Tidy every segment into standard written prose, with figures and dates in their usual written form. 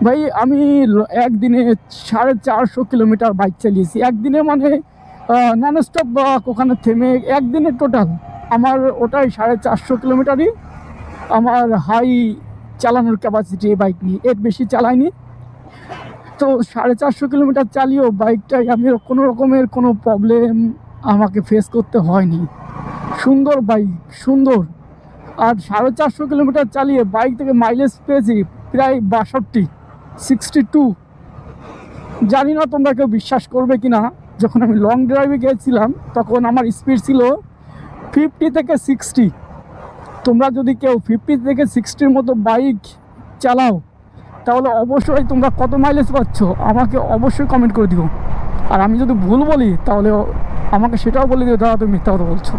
ভাই আমি একদিনে 450 কিলোমিটার বাইক চালিয়েছি একদিনে, মানে নন স্টপ বা ওখানে থেমে একদিনে টোটাল আমার ওটাই 450 কিলোমিটারই আমার হাই চালানোর ক্যাপাসিটি। এই বাইক নিয়ে এর বেশি চালাইনি। তো 450 কিলোমিটার চালিয়েও বাইকটাই আমি কোনো রকমের কোনো প্রবলেম আমাকে ফেস করতে হয়নি। সুন্দর বাইক, সুন্দর। আর 450 কিলোমিটার চালিয়ে বাইক থেকে মাইলেজ পেয়েছি প্রায় 62, 62। জানি না তোমরা কেউ বিশ্বাস করবে কি না। যখন আমি লং ড্রাইভে গিয়েছিলাম তখন আমার স্পিড ছিল 50 থেকে 60। তোমরা যদি কেউ 50 থেকে 60-র মতো বাইক চালাও তাহলে অবশ্যই তোমরা কত মাইলেজ পাচ্ছ আমাকে অবশ্যই কমেন্ট করে দিও। আর আমি যদি ভুল বলি তাহলে আমাকে সেটাও বলে দিও, দাদা তুমি মিথ্যা কথা বলছো।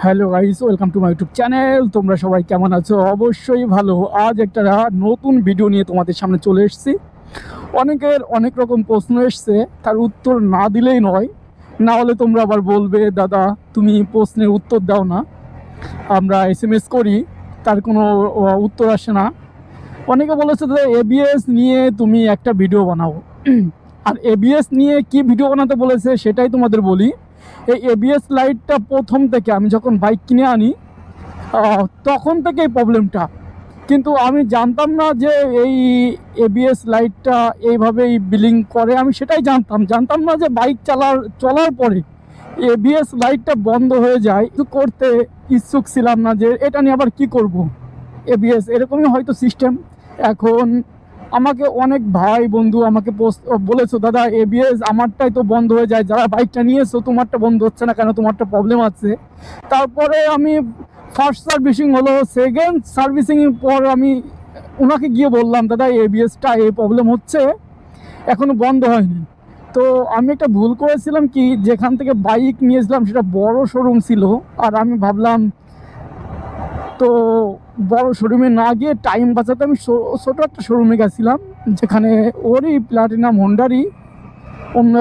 Hello guys, welcome to my YouTube channel. তোমরা সবাই কেমন আছো? অবশ্যই ভালো। আজ একটা নতুন ভিডিও নিয়ে তোমাদের সামনে চলে এসেছি। অনেকের অনেক রকম প্রশ্ন এসছে, তার উত্তর না দিলেই নয়। না হলে তোমরা আবার বলবে দাদা তুমি প্রশ্নের উত্তর দাও না, আমরা SMS করি তার কোনো উত্তর আসে না। অনেকে বলেছে যে ABS নিয়ে তুমি একটা ভিডিও বানাও। আর ABS নিয়ে কি ভিডিও বানাতে বলেছে সেটাই তোমাদের বলি। এই ABS লাইটটা প্রথম থেকে আমি যখন বাইক কিনে আনি তখন থেকে এই প্রবলেমটা, কিন্তু আমি জানতাম না যে এই ABS লাইটটা এইভাবেই বিলিং করে। আমি সেটাই জানতাম না যে বাইক চলার পরে ABS লাইটটা বন্ধ হয়ে যায়। করতে ইচ্ছুক ছিলাম না যে এটা নিয়ে আবার কি করব। ABS এরকমই হয়তো সিস্টেম। এখন আমাকে অনেক ভাই বন্ধু আমাকে বলেছো দাদা ABS আমারটাই তো বন্ধ হয়ে যায়, যারা বাইকটা নিয়েছো তোমারটা বন্ধ হচ্ছে না কেন, তোমারটা প্রবলেম আছে। তারপরে আমি ফার্স্ট সার্ভিসিং হলো, সেকেন্ড সার্ভিসিংয়ের পর আমি ওনাকে গিয়ে বললাম দাদা ABSটা এই প্রবলেম হচ্ছে, এখনও বন্ধ হয়নি। তো আমি একটা ভুল করেছিলাম কি, যেখান থেকে বাইক নিয়েছিলাম সেটা বড় শোরুম ছিল। আর আমি ভাবলাম তো বড় শোরুমে না গিয়ে টাইম বাঁচাতে আমি ছোটো একটা শোরুমে গেছিলাম, যেখানে ওরই প্লাটিনাম হোন্ডারই অন্য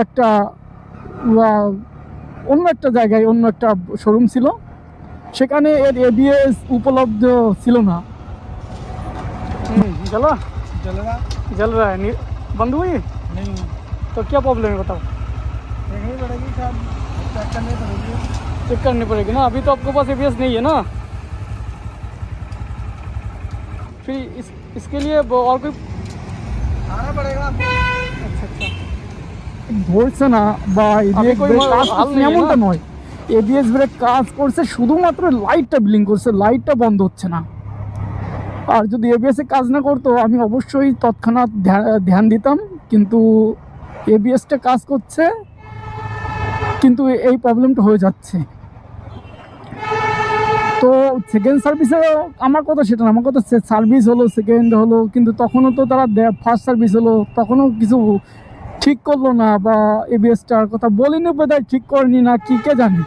একটা জায়গায় অন্য একটা শোরুম ছিল। সেখানে এর ABS उपलब्ध ছিল না। जला जल रहा जल रहा है बंद हुई नहीं। तो क्या प्रॉब्लम है बताओ। देखनी पड़ेगी शायद, चेक करनी पड़ेगी। चेक करनी पड़ेगी ना, अभी तो आपके पास ABS नहीं है ना। फिर इसके लिए और कोई आना पड़ेगा। अच्छा ধরছে না বা ABS ব্রেক কাজ করছে এমনটা নয়। ABS ব্রেক কাজ করছে, শুধুমাত্র লাইটটা ব্লিঙ্ক করছে, লাইটটা বন্ধ হচ্ছে না। আর যদি ABS-এ কাজ না করতো আমি অবশ্যই তৎক্ষণাৎ ধ্যান দিতাম, কিন্তু ABS-টা কাজ করছে কিন্তু এই প্রবলেমটা হয়ে যাচ্ছে। তো সেকেন্ড সার্ভিসে আমার কথা সেটা না, আমার কথা সার্ভিস হলো, সেকেন্ড হলো, কিন্তু তখনও তো তারা ফার্স্ট সার্ভিস হলো তখনও কিছু ঠিক করলো না, বা ABS-টার কথা বলিনি, বোধহয় ঠিক করেনি না কি কে জানি।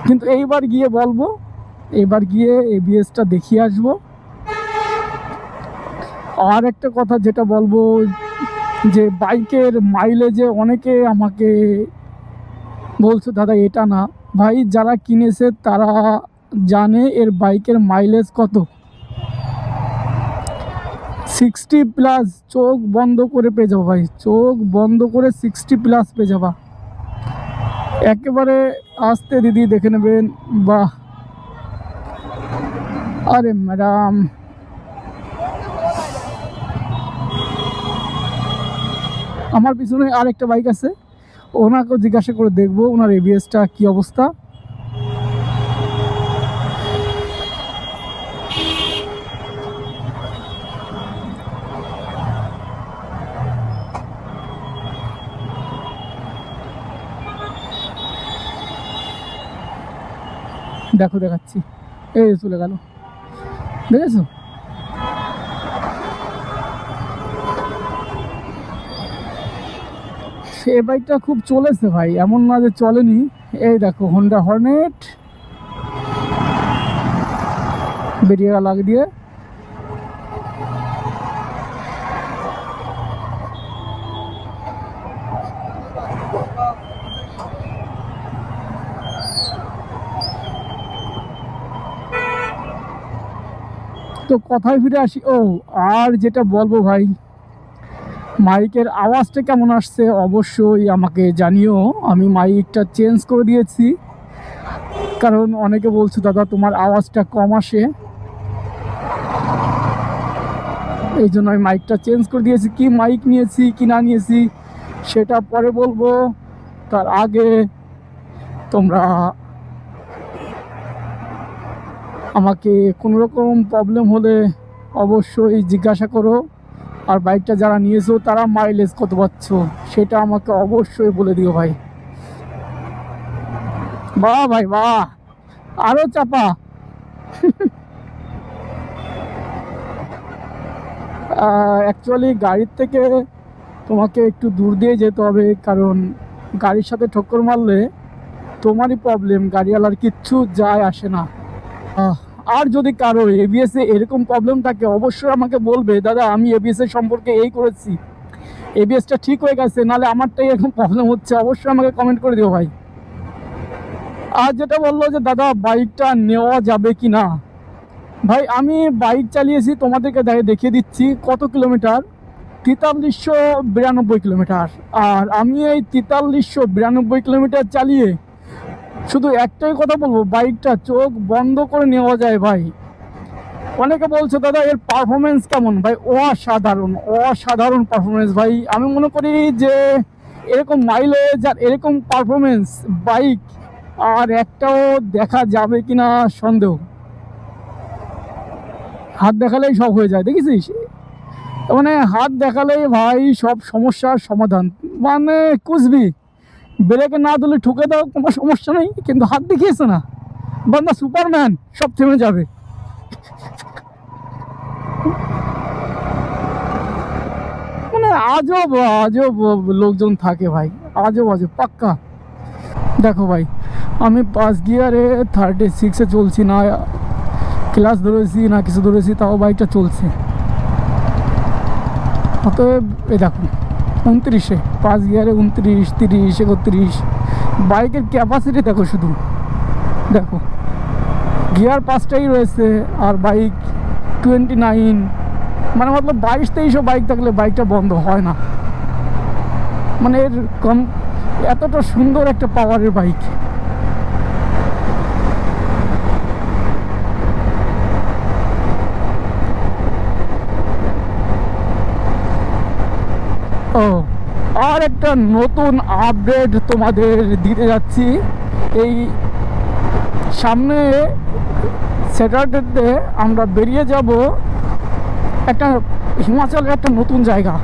কিন্তু এইবার গিয়ে বলবো, এবার গিয়ে ABS-টা দেখিয়ে আসবো। আর একটা কথা যেটা বলবো, যে বাইকের মাইলেজে অনেকে আমাকে বলছে দাদা এটা না। ভাই যারা কিনেছে তারা জানে এর বাইকের মাইলেজ কত। 60+, চোখ বন্ধ করে পেয়ে যাবো ভাই, চোখ বন্ধ করে 60+ পেয়ে যাবা। একেবারে আস্তে দিদি দেখে নেবেন। বাহ, আরে ম্যাডাম আমার পিছনে আরেকটা বাইক আছে, ওনাকেও জিজ্ঞাসা করে দেখবো ওনার ABS-টা কি অবস্থা। দেখো দেখাচ্ছি, এই চলে গেল, দেখেছো? এই বাইকটা খুব চলেছে ভাই, এমন না যে চলেনি। এই দেখো হোন্ডা হর্নেট বেরিয়ে গেল আগে দিয়ে। তো কথায় ফিরে আসি। ও, আর যেটা বলবো ভাই, মাইকের আওয়াজটা কেমন আসছে অবশ্যই আমাকে জানিও। আমি মাইকটা চেঞ্জ করে দিয়েছি, কারণ অনেকে বলছে দাদা তোমার আওয়াজটা কম আসে, এই জন্য আমি মাইকটা চেঞ্জ করে দিয়েছি। কি মাইক নিয়েছি কি না নিয়েছি সেটা পরে বলবো, তার আগে তোমরা আমাকে কোনো রকম প্রবলেম হলে অবশ্যই জিজ্ঞাসা করো। আর বাইকটা যারা নিয়েছো তারা মাইলেজ কত পাচ্ছ সেটা আমাকে অবশ্যই বলে দিও ভাই। বাহ ভাই বাহ, আরও চাপা। অ্যাকচুয়ালি গাড়ির থেকে তোমাকে একটু দূর দিয়ে যেতে হবে, কারণ গাড়ির সাথে ঠক্কর মারলে তোমারই প্রবলেম, গাড়িওয়ালার কিচ্ছু যায় আসে না। আর যদি কারো এবিএসে এরকম প্রবলেম থাকে অবশ্যই আমাকে বলবে, দাদা আমি এবিএসের সম্পর্কে এই করেছি, এবিএসটা ঠিক হয়ে গেছে, নাহলে আমারটাই এরকম প্রবলেম হচ্ছে, অবশ্যই আমাকে কমেন্ট করে দিও ভাই। আর যেটা বললো যে দাদা বাইকটা নেওয়া যাবে কি না, ভাই আমি বাইক চালিয়েছি, তোমাদেরকে দেখিয়ে দিচ্ছি কত কিলোমিটার, 4392 কিলোমিটার। আর আমি এই 4392 কিলোমিটার চালিয়ে শুধু একটাই কথা বলবো, বাইকটা চোখ বন্ধ করে নেওয়া যায় ভাই। অনেকে বলছে দাদা এর পারফরমেন্স কেমন, ভাই অসাধারণ অসাধারণ পারফরমেন্স ভাই। আমি মনে করি যে এরকম মাইলেজ আর এরকম পারফরমেন্স বাইক আর একটাও দেখা যাবে কিনা সন্দেহ। হাত দেখালেই সব হয়ে যায়, দেখেছিস, মানে হাত দেখালেই ভাই সব সমস্যার সমাধান। মানে কুচবি ব্রেকে না দিলে ঠুকে দাও, কোনো সমস্যা নেই, কিন্তু হাত দেখিয়েছে না বান্দা সুপারম্যান, সব থেমে যাবে। মানে আজব আজব লোকজন থাকে ভাই, আজব আজব পাক্কা। দেখো ভাই আমি 5 গিয়ারে 36-এ চলছি, না ক্লাস ধরেছি না কিছু ধরেছি, তাও বাইকটা চলছে। অতএব এই দেখো 29-এ, 5 গিয়ারে 29, 30, 31, বাইকের ক্যাপাসিটি দেখো, শুধু দেখো গিয়ার 5টাই রয়েছে আর বাইক 29, মানে মতলব 22-23 বাইক থাকলে বাইকটা বন্ধ হয় না। মানে এর এতটা সুন্দর একটা পাওয়ারের বাইক। ও, আর একটা নতুন আপডেট তোমাদের দিতে যাচ্ছি। এই সামনে স্যাটারডেতে আমরা বেরিয়ে যাব একটা হিমাচলের একটা নতুন জায়গা,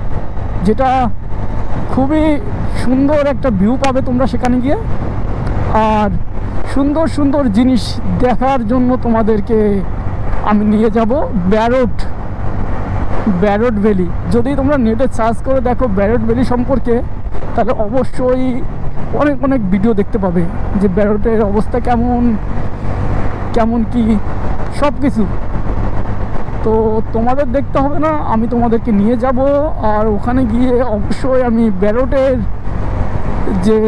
যেটা খুবই সুন্দর একটা ভিউ পাবে তোমরা সেখানে গিয়ে। আর সুন্দর সুন্দর জিনিস দেখার জন্য তোমাদেরকে আমি নিয়ে যাব ব্যারোট ভ্যালি। যদি তোমরা নেটে সার্চ করে দেখো ব্যারোট ভ্যালি সম্পর্কে, তাহলে অবশ্যই অনেক অনেক ভিডিও দেখতে পাবে যে ব্যারোটের অবস্থা কেমন কেমন কি সব কিছু। তো তোমাদের দেখতে হবে না, আমি তোমাদেরকে নিয়ে যাব। আর ওখানে গিয়ে অবশ্যই আমি ব্যারোটের যে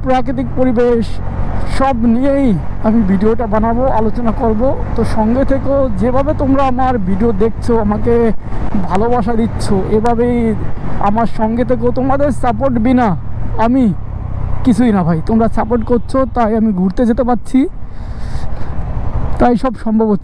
প্রাকৃতিক পরিবেশ সব নিয়েই আমি ভিডিওটা বানাবো, আলোচনা করব। তো সঙ্গে থেকো, যেভাবে তোমরা আমার ভিডিও দেখছো, আমাকে ভালোবাসা দিচ্ছ, এভাবেই আমার সঙ্গে থেকো। তোমাদের সাপোর্ট বিনা আমি কিছুই না ভাই, তোমরা সাপোর্ট করছো তাই আমি ঘুরতে যেতে পারছি, তাই সব সম্ভব হচ্ছে।